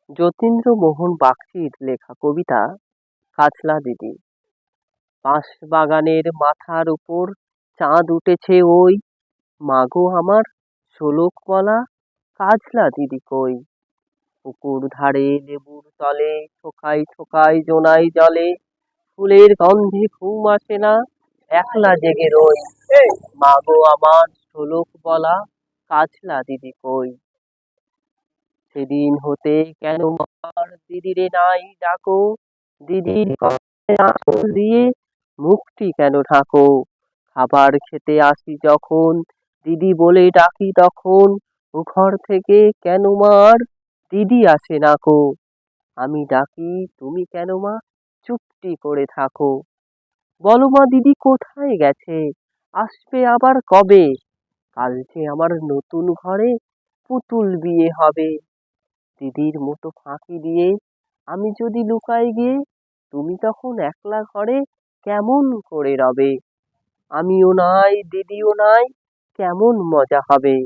যতীন্দ্রমোহন বাগচির লেখা কবিতা কাজলা দিদি। বাঁশবাগানের মাথার উপর চাঁদ উঠেছে ওই, মাগো আমার শোলক বলা কাজলা দিদি কই? পুকুর ধারে লেবুর তলে থোকায় থোকায় জোনাই জলে, ফুলের গন্ধে ঘুম আসে না, একলা জেগে রই। মাগো আমার শোলক বলা কাজলা দিদি কই? সেদিন হতে কেন আর দিদিরে নাই ডাকো, দিদির কথায় আঁচল দিয়ে মুখটি কেন ঢাকো? খাবার খেতে আসি যখন দিদি বলে ডাকি তখন, ও ঘর থেকে কেন মা আর দিদি আসে না কো? আমি ডাকি তুমি কেন মা চুপটি করে থাকো? বলো মা দিদি কোথায় গেছে, আসবে আবার কবে? কাল যে আমার নতুন ঘরে পুতুল বিয়ে হবে। দিদির মুঠো ফাঁকি দিয়ে আমি যদি লুকাই গিয়ে, তুমি তখন একলা ঘরে কেমন করে রবে? আমিও নাই দিদিও নাই, কেমন মজা হবে।